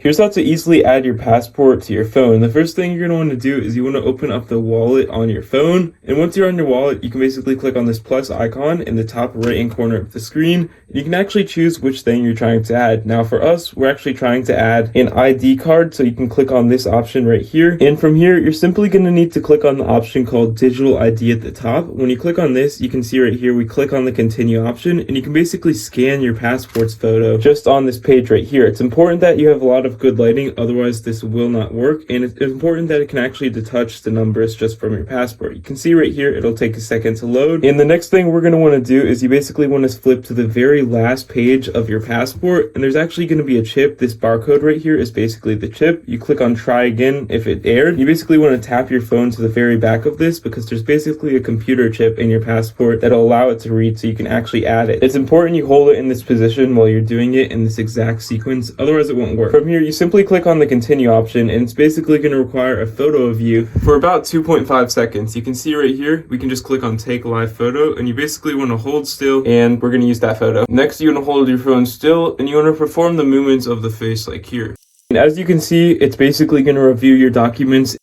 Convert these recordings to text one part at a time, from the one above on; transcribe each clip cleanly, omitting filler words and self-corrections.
Here's how to easily add your passport to your phone. The first thing you're going to want to do is you want to open up the wallet on your phone. And once you're on your wallet, you can basically click on this plus icon in the top right-hand corner of the screen. You can actually choose which thing you're trying to add. Now for us, we're actually trying to add an ID card. So you can click on this option right here. And from here, you're simply going to need to click on the option called digital ID at the top. When you click on this, you can see right here, we click on the continue option and you can basically scan your passport's photo just on this page right here. It's important that you have a lot of good lighting, otherwise this will not work, and it's important that it can actually detach the numbers just from your passport. You can see right here it'll take a second to load, and the next thing we're going to want to do is you basically want to flip to the very last page of your passport, and there's actually going to be a chip. This barcode right here is basically the chip. You click on try again if it aired. You basically want to tap your phone to the very back of this because there's basically a computer chip in your passport that'll allow it to read so you can actually add it. It's important you hold it in this position while you're doing it in this exact sequence, otherwise it won't work. From here you simply click on the continue option and it's basically going to require a photo of you for about 2.5 seconds. You can see right here we can just click on take live photo, and you basically want to hold still and we're going to use that photo. Next you want to hold your phone still and you want to perform the movements of the face like here. And as you can see, it's basically going to review your documents.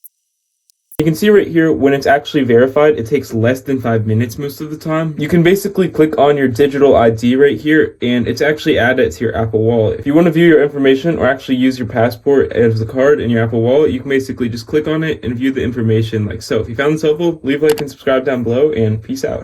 You can see right here when it's actually verified, it takes less than 5 minutes most of the time. You can basically click on your digital ID right here and it's actually added to your Apple Wallet. If you want to view your information or actually use your passport as a card in your Apple Wallet, you can basically just click on it and view the information like so. If you found this helpful, leave a like and subscribe down below, and peace out.